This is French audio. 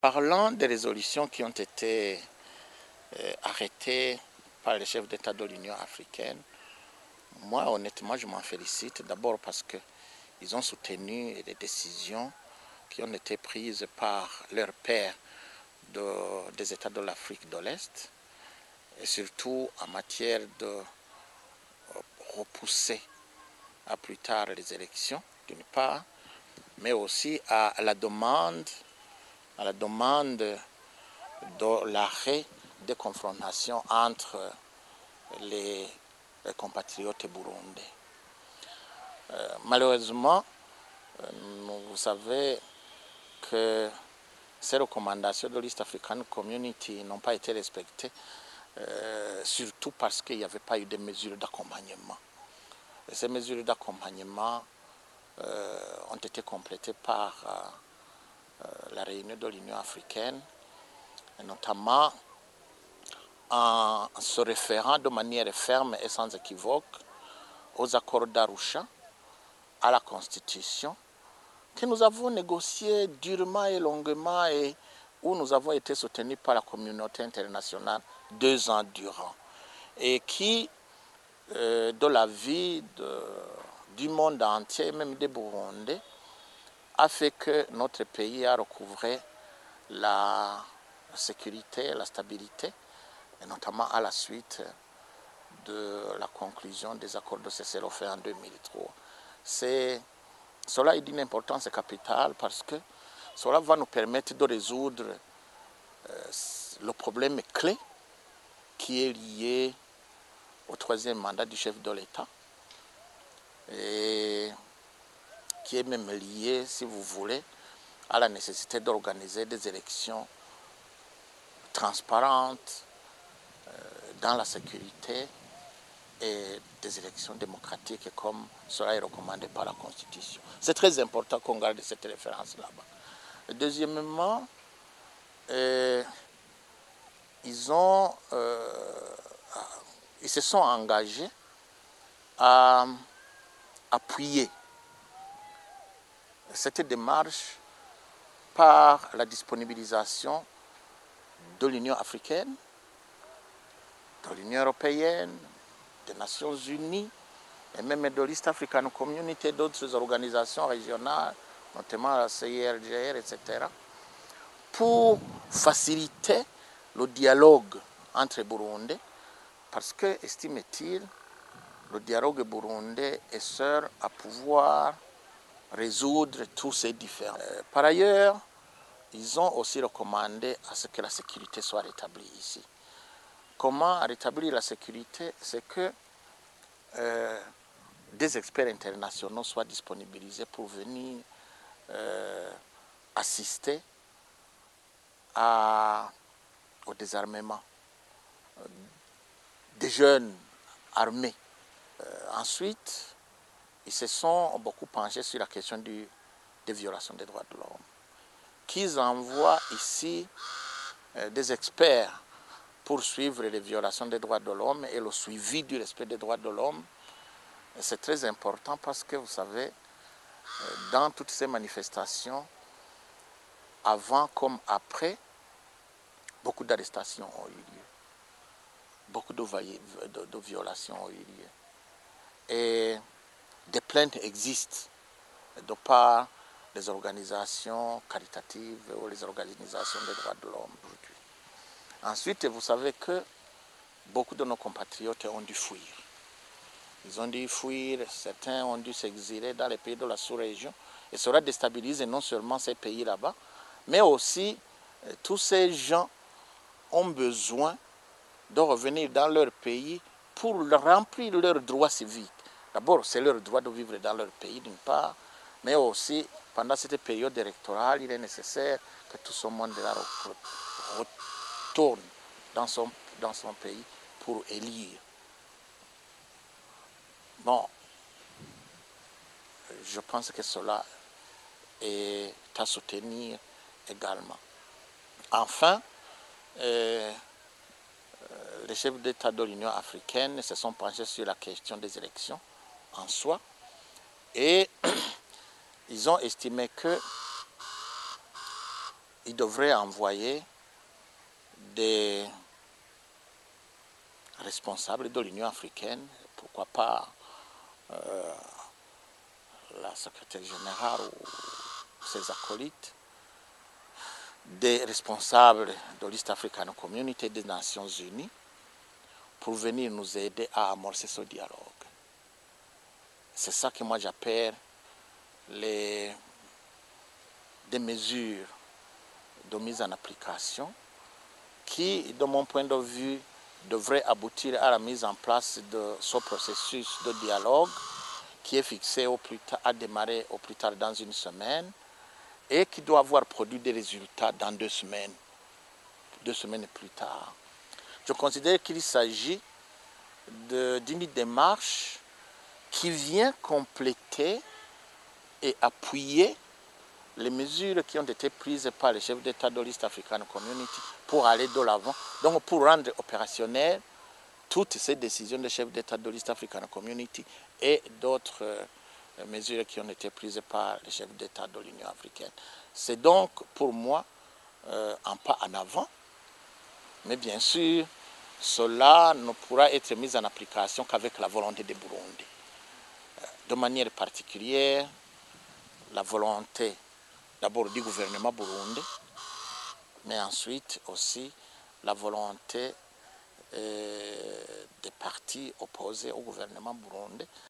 Parlant des résolutions qui ont été arrêtées par les chefs d'État de l'Union africaine, moi honnêtement je m'en félicite d'abord parce qu'ils ont soutenu les décisions qui ont été prises par leurs pairs des États de l'Afrique de l'Est et surtout en matière de repousser à plus tard les élections d'une part, mais aussi à la demande de l'arrêt des confrontations entre les compatriotes burundais. Malheureusement, vous savez que ces recommandations de l'East African Community n'ont pas été respectées, surtout parce qu'il n'y avait pas eu de mesures d'accompagnement. Ces mesures d'accompagnement ont été complétées par la réunion de l'Union africaine, et notamment en se référant de manière ferme et sans équivoque aux accords d'Arusha, à la Constitution, que nous avons négocié durement et longuement et où nous avons été soutenus par la communauté internationale 2 ans durant, et qui, de la vie du monde entier, même des Burundais, a fait que notre pays a recouvré la sécurité, la stabilité, et notamment à la suite de la conclusion des accords de cessez-le-feu en 2003. Cela est d'une importance capitale parce que cela va nous permettre de résoudre le problème clé qui est lié au 3e mandat du chef de l'État et qui est même lié, si vous voulez, à la nécessité d'organiser des élections transparentes dans la sécurité et des élections démocratiques comme cela est recommandé par la Constitution. C'est très important qu'on garde cette référence là-bas. Deuxièmement, ils se sont engagés à appuyer cette démarche par la disponibilisation de l'Union africaine, de l'Union européenne, des Nations unies et même de l'East African Community et d'autres organisations régionales, notamment la CIRGR, etc., pour faciliter le dialogue entre Burundais, parce que, estime-t-il, le dialogue burundais est seul à pouvoir résoudre tous ces différends. Par ailleurs, ils ont aussi recommandé à ce que la sécurité soit rétablie ici. Comment rétablir la sécurité? C'est que des experts internationaux soient disponibilisés pour venir assister au désarmement des jeunes armés. Ensuite, ils se sont beaucoup penchés sur la question des violations des droits de l'homme. Qu'ils envoient ici des experts pour suivre les violations des droits de l'homme et le suivi du respect des droits de l'homme. C'est très important parce que, vous savez, dans toutes ces manifestations, avant comme après, beaucoup d'arrestations ont eu lieu. Beaucoup de violations ont eu lieu. Et des plaintes existent de part des organisations caritatives ou les organisations des droits de l'homme aujourd'hui. Ensuite, vous savez que beaucoup de nos compatriotes ont dû fuir. Ils ont dû fuir, certains ont dû s'exiler dans les pays de la sous-région. Et cela déstabilise non seulement ces pays là-bas, mais aussi tous ces gens ont besoin de revenir dans leur pays pour remplir leurs droits civiques. D'abord, c'est leur droit de vivre dans leur pays d'une part, mais aussi, pendant cette période électorale, il est nécessaire que tout ce monde-là retourne dans son pays pour élire. Bon, je pense que cela est à soutenir également. Enfin, les chefs d'État de l'Union africaine se sont penchés sur la question des élections en soi et ils ont estimé qu'il il devrait envoyer des responsables de l'Union africaine, pourquoi pas la secrétaire générale ou ses acolytes, des responsables de l'East African Community des Nations Unies pour venir nous aider à amorcer ce dialogue. C'est ça que moi j'appelle des mesures de mise en application qui, de mon point de vue, devraient aboutir à la mise en place de ce processus de dialogue qui est fixé à démarrer au plus tard dans une semaine et qui doit avoir produit des résultats dans 2 semaines, 2 semaines plus tard. Je considère qu'il s'agit d'une démarche qui vient compléter et appuyer les mesures qui ont été prises par les chefs d'État de l'East African Community pour aller de l'avant, donc pour rendre opérationnelles toutes ces décisions des chefs d'État de l'East African Community et d'autres mesures qui ont été prises par les chefs d'État de l'Union africaine. C'est donc pour moi un pas en avant, mais bien sûr, cela ne pourra être mis en application qu'avec la volonté des Burundais. De manière particulière, la volonté d'abord du gouvernement burundais, mais ensuite aussi la volonté des partis opposés au gouvernement burundais.